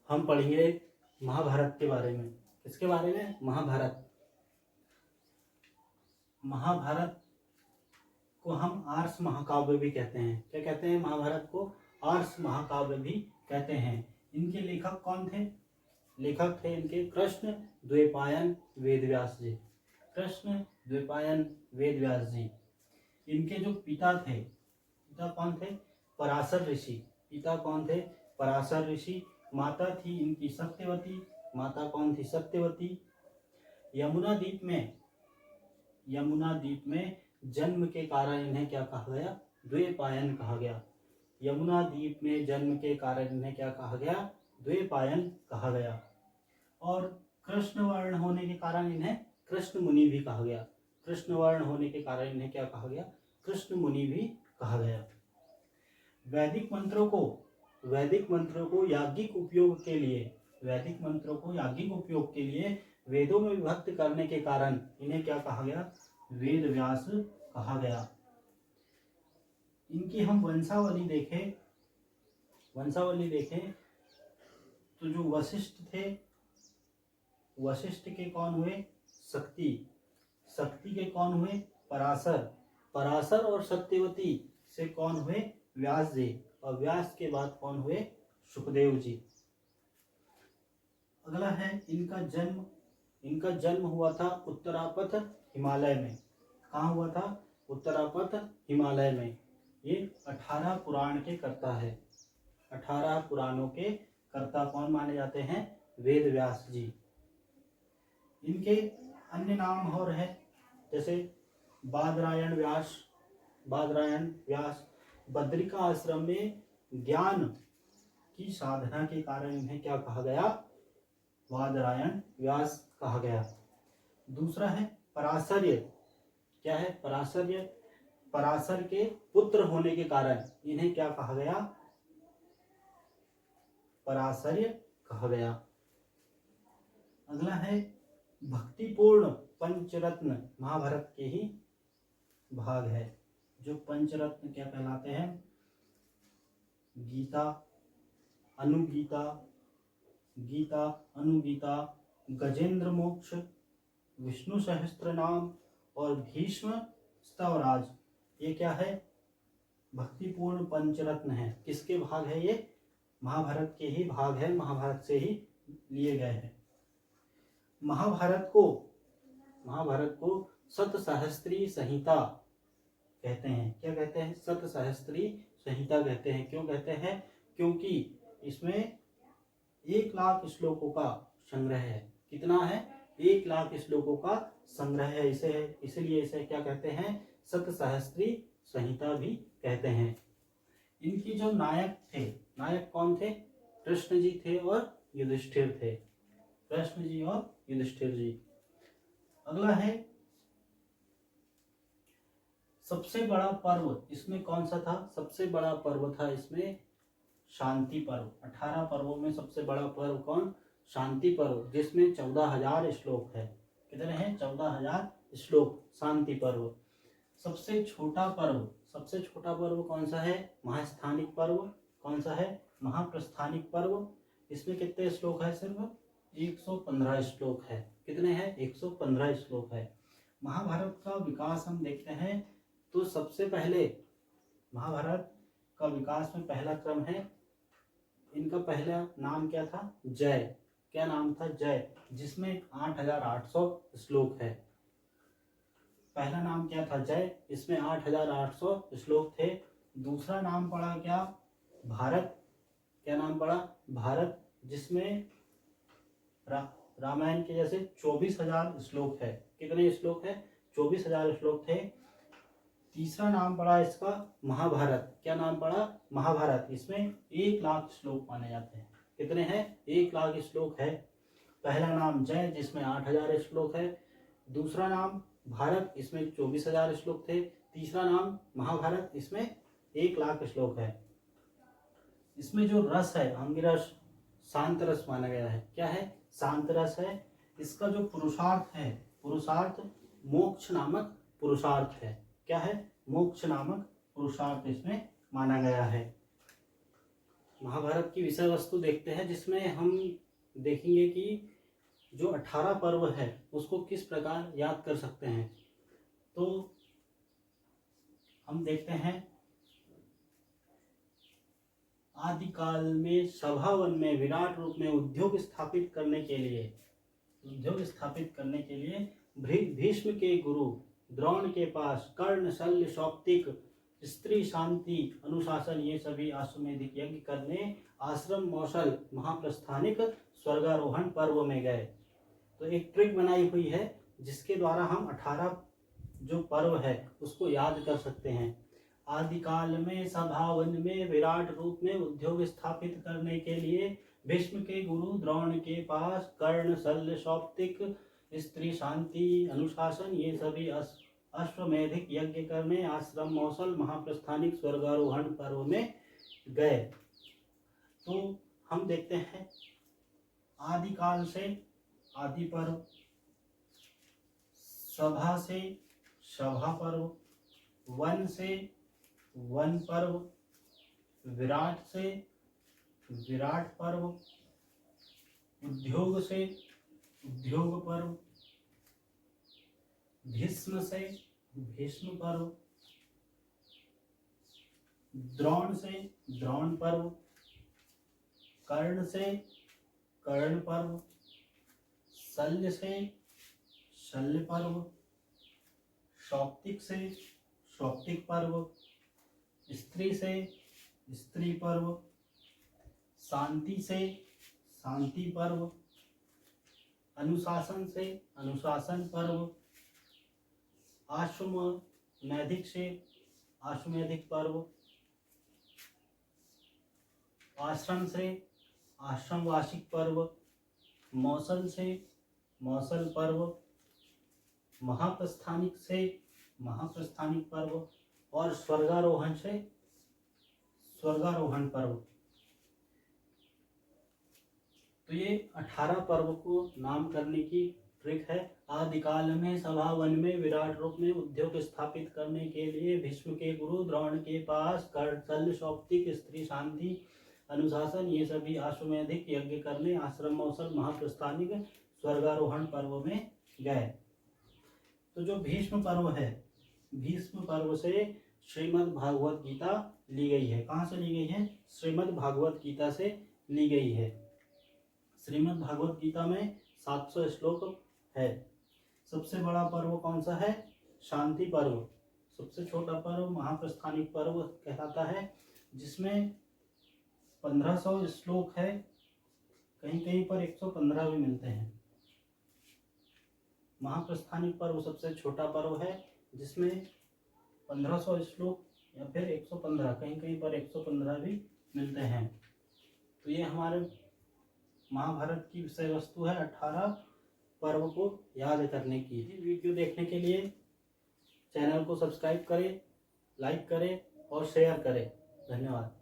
हम पढ़ेंगे महाभारत के बारे में। किसके बारे में? महाभारत। महाभारत को हम आर्ष महाकाव्य भी कहते हैं। क्या कहते हैं? महाभारत को आर्ष महाकाव्य भी कहते हैं। इनके लेखक कौन थे? लेखक थे इनके कृष्ण द्वैपायन वेदव्यास जी। कृष्ण द्वैपायन वेदव्यास जी। इनके जो पिता थे, पिता कौन थे? पराशर ऋषि। पिता कौन थे? पराशर ऋषि। माता थी इनकी सत्यवती। माता कौन थी? सत्यवती। यमुना द्वीप में जन्म के कारण इन्हें क्या कहा गया? द्वैपायन कहा गया। यमुना द्वीप में जन्म के कारण इन्हें क्या कहा गया? द्वैपायन कहा गया। और कृष्ण वर्ण होने के कारण इन्हें कृष्ण मुनि भी कहा गया। कृष्ण वर्ण होने के कारण इन्हें क्या कहा गया? कृष्ण मुनि भी कहा गया। वैदिक मंत्रों को याज्ञिक उपयोग के लिए वेदों में विभक्त करने के कारण इन्हें क्या कहा गया? वेद व्यास कहा गया। इनकी हम वंशावली देखें तो जो वशिष्ठ थे, वशिष्ठ के कौन हुए? शक्ति। शक्ति के कौन हुए? पराशर। पराशर और सत्यवती से कौन हुए? व्यास जी। और व्यास के बाद कौन हुए? सुखदेव जी। अगला है इनका जन्म हुआ था उत्तरापथ हिमालय में। कहाँ हुआ था? उत्तरापथ हिमालय में। ये 18 पुराण के कर्ता है। 18 पुराणों के कर्ता कौन माने जाते हैं? वेद व्यास जी। इनके अन्य नाम और है, जैसे बादरायण व्यास। बद्रिका आश्रम में ज्ञान की साधना के कारण इन्हें क्या कहा गया? बादरायण व्यास कहा गया। दूसरा है पराशर्य। क्या है? पराशर्य। पराशर के पुत्र होने के कारण इन्हें क्या कहा गया? पराशर्य कहा गया। अगला है भक्तिपूर्ण पंचरत्न। महाभारत के ही भाग है। जो पंचरत्न क्या कहलाते हैं? गीता, अनुगीता, गजेंद्र मोक्ष, विष्णु सहस्त्रनाम और भीष्म स्तवराज। ये क्या है? भक्तिपूर्ण पंचरत्न है। किसके भाग है ये? महाभारत के ही भाग है। महाभारत से ही लिए गए हैं। महाभारत को सतसहस्त्री संहिता कहते हैं। क्या कहते हैं? सतसहस्त्री संहिता कहते हैं। क्यों कहते हैं? क्योंकि इसमें 1 लाख श्लोकों का संग्रह है। कितना है? 1 लाख श्लोकों का संग्रह है। इसलिए इसे क्या कहते हैं? सतसहस्त्री संहिता भी कहते हैं। इनकी जो नायक कौन थे? कृष्ण जी थे और युधिष्ठिर थे। कृष्ण जी और युधिष्ठिर जी। अगला है सबसे बड़ा पर्व इसमें कौन सा था? सबसे बड़ा पर्व था इसमें शांति पर्व। 18 पर्वों में सबसे बड़ा पर्व कौन? शांति पर्व, जिसमें 14,000 श्लोक है। कितने हैं? 14,000 श्लोक। शांति पर्व। सबसे छोटा पर्व कौन सा है? महास्थानिक पर्व। कौन सा है? महाप्रस्थानिक पर्व। इसमें कितने श्लोक है? सिर्फ 115 श्लोक है। कितने हैं? 115 श्लोक है। महाभारत का विकास हम देखते हैं तो सबसे पहले महाभारत का विकास में पहला क्रम है। इनका पहला नाम क्या था? जय। क्या नाम था? जय, जिसमें 8,800 श्लोक है। पहला नाम क्या था? जय। इसमें 8,800 श्लोक थे। दूसरा नाम पड़ा क्या? भारत। क्या नाम पड़ा? भारत, जिसमें रामायण के जैसे 24,000 श्लोक है। कितने श्लोक है? 24,000 श्लोक थे। तीसरा नाम पड़ा इसका महाभारत। क्या नाम पड़ा? महाभारत। इसमें 1 लाख श्लोक माने जाते हैं। कितने हैं? 1 लाख श्लोक है। पहला नाम जय, जिसमें 8,000 श्लोक है। दूसरा नाम भारत, इसमें 24,000 श्लोक थे। तीसरा नाम महाभारत, इसमें 1 लाख श्लोक है। इसमें जो रस है, अंगिरस, शांत रस माना गया है। क्या है? शांत रस है। इसका जो पुरुषार्थ है, मोक्ष नामक पुरुषार्थ है। क्या है? मोक्ष नामक पुरुषार्थ इसमें माना गया है। महाभारत की विषय वस्तु देखते हैं, जिसमें हम देखेंगे कि जो 18 पर्व है उसको किस प्रकार याद कर सकते हैं। तो हम देखते हैं, आदिकाल में सभावन में विराट रूप में उद्योग स्थापित करने के लिए भीष्म के गुरु द्रोण के पास कर्ण, शल्य, शौक्तिक, स्त्री, शांति, अनुशासन ये सभी अश्वमेधिक यज्ञ करने आश्रम, मौसल, महाप्रस्थानिक, स्वर्गारोहण पर्व में गए। तो एक ट्रिक बनाई हुई है जिसके द्वारा हम 18 जो पर्व है उसको याद कर सकते हैं। आदिकाल में सभावन में विराट रूप में उद्योग स्थापित करने के लिए भीष्म के गुरु द्रोण के पास कर्ण, शल्य, शौक्तिक, स्त्री, शांति, अनुशासन ये सभी अश्वमेधिक यज्ञ करने आश्रम, मौसल, महाप्रस्थानिक, स्वर्गारोहण पर्व में गए। तो हम देखते हैं, आदिकाल से आदि पर्व, सभा से सभा पर्व, वन से वन पर्व, विराट से विराट पर्व, उद्योग से उद्योग पर्व, भीष्म से भीष्म पर्व, द्रोण से द्रोण पर्व, कर्ण से कर्ण पर्व, शल्य से शल्य पर्व, शौक्तिक से शौक्तिक पर्व, स्त्री से स्त्री पर्व, शांति से शांति पर्व, अनुशासन से अनुशासन पर्व, आश्वमेधिक से आश्वमेधिक पर्व, आश्रम से आश्रम वार्षिक पर्व, मौसल से मौसल पर्व, महाप्रस्थानिक से महाप्रस्थानिक पर्व और स्वर्गारोहण से स्वर्गारोहण पर्व। तो ये 18 पर्व को नाम करने की ट्रिक है। आदिकाल में सभावन में विराट रूप में उद्योग स्थापित करने के लिए भीष्म के गुरु द्रोण के पास कर्ण, शल्य, शौक्तिक, स्त्री, शांति, अनुशासन ये सभी अश्वमेधिक यज्ञ करने आश्रम, मौसल, महाप्रस्थानिक, स्वर्गारोहण पर्व में गए। तो जो भीष्म पर्व है, भीष्म पर्व से श्रीमद् भागवत गीता ली गई है। कहाँ से ली गई है? श्रीमद् भागवत गीता से ली गई है। श्रीमद् भागवत गीता में 700 श्लोक है। सबसे बड़ा पर्व कौन सा है? शांति पर्व। सबसे छोटा पर्व महाप्रस्थानिक पर्व कहलाता है, जिसमें 1500 श्लोक है। कहीं कहीं पर 115 भी मिलते हैं। महाप्रस्थानिक पर्व सबसे छोटा पर्व है, जिसमें 1500 श्लोक या फिर 115, कहीं कहीं पर 115 भी मिलते हैं। तो ये हमारे महाभारत की विषय वस्तु है 18 पर्व को याद करने की। वीडियो देखने के लिए चैनल को सब्सक्राइब करें, लाइक करें और शेयर करें। धन्यवाद।